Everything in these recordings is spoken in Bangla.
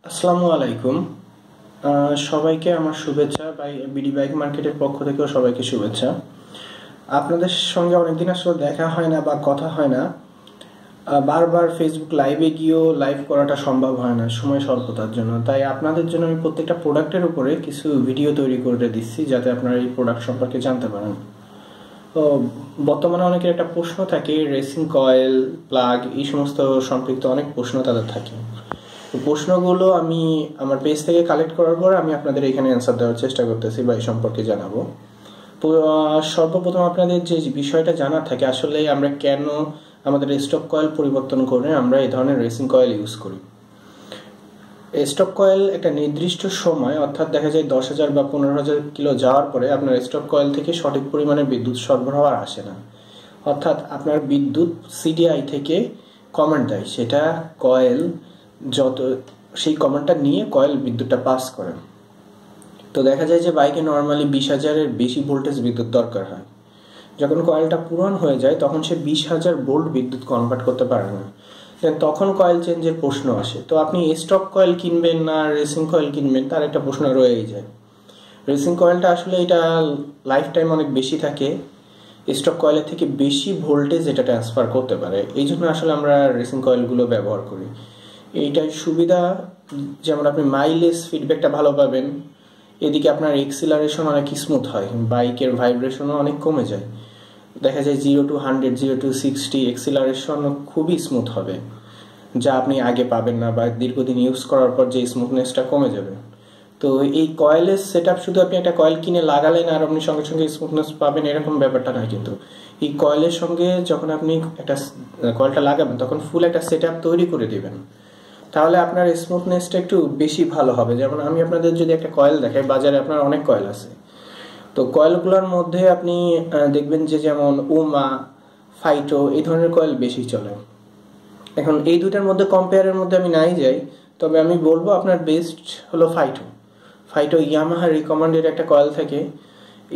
আসসালামু আলাইকুম। সবাইকে আমার শুভেচ্ছা। বিডি বাইক মার্কেটের পক্ষ থেকেও সবাইকে শুভেচ্ছা। আপনাদের সঙ্গে অনেকদিন আসলে দেখা হয় না বা কথা হয় না। বারবার ফেসবুক লাইভে গিয়েও লাইভ করাটা সম্ভব হয় না সময় স্বল্পতার জন্য। তাই আপনাদের জন্য আমি প্রত্যেকটা প্রোডাক্টের উপরে কিছু ভিডিও তৈরি করে দিচ্ছি যাতে আপনারা এই প্রোডাক্ট সম্পর্কে জানতে পারেন। তো বর্তমানে অনেকের একটা প্রশ্ন থাকে, রেসিং কয়েল, প্লাগ, এই সমস্ত সম্পৃক্ত অনেক প্রশ্ন তাদের থাকে। প্রশ্নগুলো আমি আমার পেজ থেকে কালেক্ট করার পর আমি আপনাদের এখানে অ্যান্সার দেওয়ার চেষ্টা করতেছি বা এই সম্পর্কে জানাবো। সর্বপ্রথম আপনাদের যে বিষয়টা জানার থাকে, আসলে আমরা কেন আমাদের স্টক কয়েল পরিবর্তন করে আমরা এই ধরনের রেসিং কয়েল ইউজ করি। স্টক কয়েল একটা নির্দিষ্ট সময়, অর্থাৎ দেখা যায় 10,000 বা 15,000 কিলো যাওয়ার পরে আপনার স্টক কয়েল থেকে সঠিক পরিমাণে বিদ্যুৎ সরবরাহ আর আসে না। অর্থাৎ আপনার বিদ্যুৎ সিডিআই থেকে কমান্ড দেয়, সেটা কয়েল সেই কমান্ডটা নিয়ে কয়েল বিদ্যুৎটা পাস করে। তো দেখা যায় যে বাইকে নর্মালি 20,000-এর বেশি ভোল্টেজ বিদ্যুৎ দরকার হয়। যখন কয়েলটা পুরান হয়ে যায় তখন সে 20,000 ভোল্ট বিদ্যুৎ কনভার্ট করতে পারে না, তখন কয়েল চেঞ্জের প্রশ্ন আসে। তো আপনি স্টক কয়েল কিনবেন না রেসিং কয়েল কিনবেন, তার একটা প্রশ্ন রয়েই যায়। রেসিং কয়েলটা আসলে এটা লাইফ টাইম অনেক বেশি থাকে, স্টক কয়েলের থেকে বেশি ভোল্টেজ এটা ট্রান্সফার করতে পারে। এই জন্য আসলে আমরা রেসিং কয়েলগুলো ব্যবহার করি। এইটাই সুবিধা, যেমন আপনি মাইলেজ ফিডব্যাকটা ভালো পাবেন, এদিকে আপনার এক্সিলারেশন অনেক স্মুথ হয়, বাইকের ভাইব্রেশনও অনেক কমে যায়। দেখা যায় 0 to 100, 0 to 60 এক্সিলারেশন খুবই স্মুথ হবে, যা আপনি আগে পাবেন না, বা দীর্ঘদিন ইউজ করার পর যে স্মুথনেসটা কমে যাবে। তো এই কয়েলের সেট আপ শুধু আপনি একটা কয়েল কিনে লাগালেন আর আপনি সঙ্গে সঙ্গে স্মুথনেস পাবেন এরকম ব্যাপারটা নয়। কিন্তু এই কয়েলের সঙ্গে যখন আপনি একটা কয়েলটা লাগাবেন তখন ফুল একটা সেট আপ তৈরি করে দিবেন, তাহলে আপনার স্মুথনেসটা একটু বেশি ভালো হবে। যেমন আমি আপনাদের যদি একটা কয়েল দেখাই, বাজারে আপনার অনেক কয়েল আছে। তো কয়েলগুলোর মধ্যে আপনি দেখবেন যে যেমন উমা, ফাইটো, এই ধরনের কয়েল বেশি চলে। এখন এই দুটার মধ্যে কম্পেয়ারের মধ্যে আমি নাই যাই, তবে আমি বলবো আপনার বেস্ট হলো ফাইটো ইয়ামাহা রিকমান্ডেড একটা কয়েল থাকে।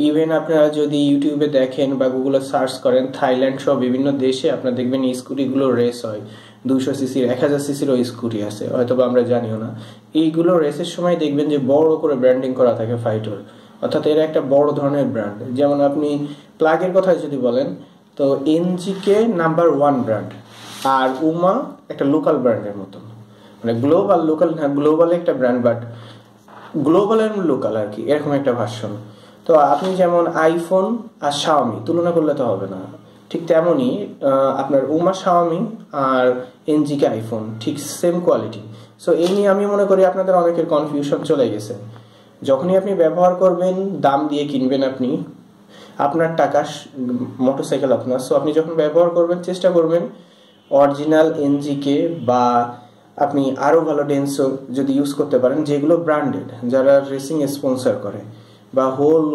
ইভেন আপনারা যদি ইউটিউবে দেখেন বা গুগলে সার্চ করেন, থাইল্যান্ড সহ বিভিন্ন দেশে আপনারা দেখবেন এই স্কুটিগুলো রেস হয়। 200 সিসির, 1000 সিসিরও স্কুটি আছে, হয়তো বা আমরা জানিও না। এইগুলো রেসের সময় দেখবেন যে বড় করে ব্র্যান্ডিং করা থাকে ফাইটোর, অর্থাৎ এর একটা বড় ধরনের ব্র্যান্ড। যেমন আপনি প্লাগের কথা যদি বলেন, তো এনজিকে নাম্বার 1 ব্র্যান্ড, আর উমা একটা লোকাল ব্র্যান্ডের মতন, মানে গ্লোবাল লোকাল না, গ্লোবাল একটা ব্র্যান্ড বাট গ্লোবালের লোকাল আর কি, এরকম একটা ভার্সন। তো আপনি যেমন আইফোন আর শাওমি তুলনা করলে তো হবে না, ঠিক তেমনই আপনার উমা শাওমি আর এনজিকে আইফোন ঠিক সেম কোয়ালিটি। সো এই নিয়ে আমি মনে করি আপনাদের অনেকের কনফিউশন চলে গেছে। যখনই আপনি ব্যবহার করবেন, দাম দিয়ে কিনবেন, আপনি আপনার টাকা, মোটরসাইকেল আপনার, সো আপনি যখন ব্যবহার করবেন চেষ্টা করবেন অরিজিনাল এনজিকে বা আপনি আরও ভালো ডেন্সো যদি ইউজ করতে পারেন, যেগুলো ব্র্যান্ডেড, যারা রেসিং স্পন্সর করে বা হোল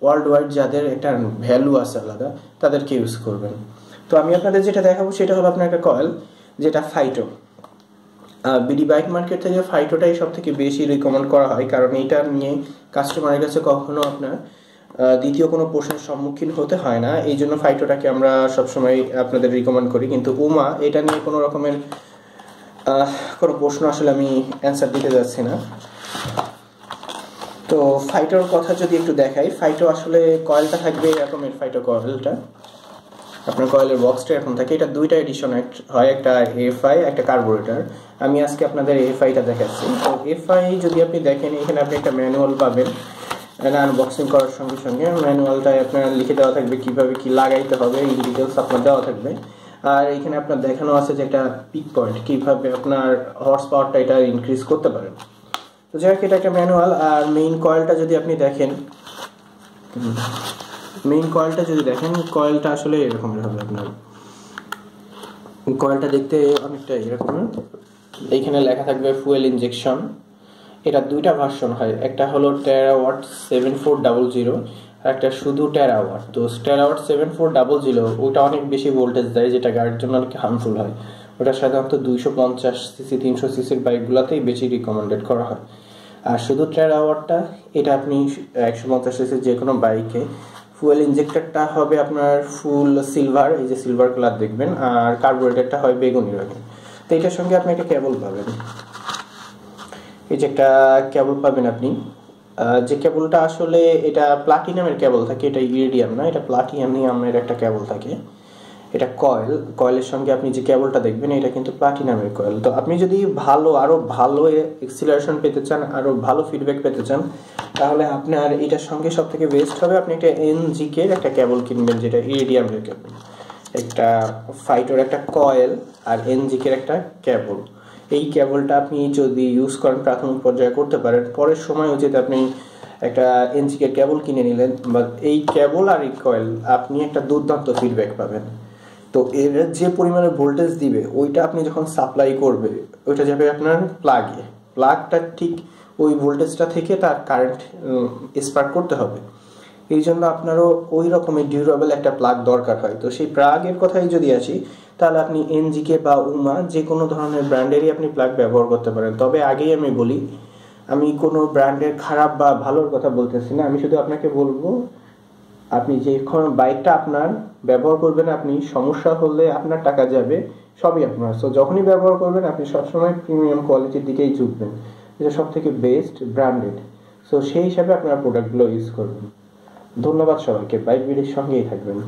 ওয়ার্ল্ড ওয়াইড যাদের একটা ভ্যালু আছে আলাদা, তাদেরকে ইউজ করবেন। তো আমি আপনাদের যেটা দেখাবো সেটা হলো আপনার একটা কয়েল, যেটা ফাইটো। বিডি বাইক মার্কেট থেকে ফাইটোটাই সব থেকে বেশি রিকমেন্ড করা হয়, কারণ এইটা নিয়ে কাস্টমারের কাছে কখনো আপনার দ্বিতীয় কোনো প্রশ্নের সম্মুখীন হতে হয় না। এই জন্য ফাইটোটাকে আমরা সবসময় আপনাদের রিকমেন্ড করি। কিন্তু উমা, এটা নিয়ে কোনো রকমের কোনো প্রশ্ন আসলে আমি অ্যান্সার দিতে যাচ্ছি না। তো ফাইটোর কথা যদি একটু দেখাই, ফাইটো আসলে কয়েলটা থাকবে এরকমের। ফাইটো কয়েলটা আপনার কয়েলের বক্সটা এরকম থাকে। এটা দুইটা এডিশন হয়, একটা এফআই, একটা কার্বোরেটর। আমি আজকে আপনাদের এফআইটা দেখাচ্ছি। তো এফআই যদি আপনি দেখেন, এখানে আপনি একটা ম্যানুয়াল পাবেন। আনবক্সিং করার সঙ্গে সঙ্গে ম্যানুয়ালটায় আপনার লিখে দেওয়া থাকবে কিভাবে কি লাগাইতে হবে, এই ডিটেলস আপনার দেওয়া থাকবে। আর এখানে আপনার দেখানো আছে যে একটা পিক পয়েন্ট, কিভাবে আপনার হর্স পাওয়ারটা এটা ইনক্রিজ করতে পারেন। তো যাই হোক, এটা একটা ম্যানুয়াল। আর মেইন কয়েলটা যদি আপনি দেখেন, কয়েলটা আসলে এরকম হবে। আপনার কয়েলটা দেখতে অনেকটা এরকম। এইখানে লেখা থাকবে ফুয়েল ইনজেকশন। এটা দুইটা ভার্সন হয়, একটা হলো টেরাওয়াট 7400 আর একটা শুধু টেরাওয়াট। তো টেরাওয়াট 7400 ওইটা অনেক বেশি ভোল্টেজ দেয়, যেটা গাড়ির জন্য অনেক হার্মফুল হয়। ওটা সাধারণত 250 সিসি 300 সিসির বাইকগুলোতেই বেশি রিকমেন্ডেড করা হয়। আর শুধু টেরাওয়াটটা, এটা আপনি 150 সিসি যে কোনো বাইকে, ফুয়েল ইনজেক্টরটা হবে আপনার ফুল সিলভার, এই যে সিলভার কালার দেখবেন, আর কার্বোরেটরটা হয় বেগুনি রঙের। তো এটার সঙ্গে আপনি একটা কেবল পাবেন। এই যে একটা কেবল পাবেন আপনি, যে কেবলটা আসলে এটা প্লাটিনামের কেবল থাকে, এটা ইরিডিয়াম না, এটা প্লাটিনামের একটা কেবল থাকে। এটা কয়েলের সঙ্গে আপনি যে কেবলটা দেখবেন এটা কিন্তু প্লাটিনামের কয়েল। তো আপনি যদি আরো ভালো এক্সিলারেশন পেতে চান, আরো ভালো ফিডব্যাক পেতে চান, তাহলে আপনার এটার সঙ্গে সব থেকে বেস্ট হবে আপনি একটা এনজিকে এর একটা কেবল কিনবেন, যেটা ইরিডিয়ামের কেবল। একটা ফাইটোর একটা কয়েল আর এনজিকের একটা কেবল, এই কেবলটা আপনি যদি ইউজ করেন প্রাথমিক পর্যায়ে করতে পারেন, পরের সময় যদি আপনি একটা এনজিকের কেবল কিনে নিলেন, বা এই কেবল আর এই কয়েল আপনি একটা দুর্দান্ত ফিডব্যাক পাবেন। তো এর যে পরিমাণে ভোল্টেজ দিবে ওইটা আপনি যখন সাপ্লাই করবে ওইটা যাবে আপনার প্লাগটা ঠিক ওই ভোল্টেজটা থেকে তার কারেন্ট স্পার্ক করতে হবে। এই জন্য আপনারও ওই রকমের ডিউরেবল একটা প্লাগ দরকার হয়। তো সেই প্লাগের কথাই যদি আসি, তাহলে আপনি এনজিকে বা উমা যে কোনো ধরনের ব্র্যান্ডেরই আপনি প্লাগ ব্যবহার করতে পারেন। তবে আগেই আমি বলি, আমি কোনো ব্র্যান্ডের খারাপ বা ভালোর কথা বলতেছি না, আমি শুধু আপনাকে বলবো আপনি যখন বাইকটা আপনার ব্যবহার করবেন, আপনি সমস্যা হলে আপনার টাকা যাবে, সবই আপনার। সো যখনই ব্যবহার করবেন আপনি সবসময় প্রিমিয়াম কোয়ালিটির দিকেই ঝুঁকবেন, যেটা সব থেকে বেস্ট ব্র্যান্ডেড। সো সেই হিসাবে আপনার প্রোডাক্টগুলো ইউজ করবেন। ধন্যবাদ সবাইকে, বাইক বিডির সঙ্গেই থাকবেন।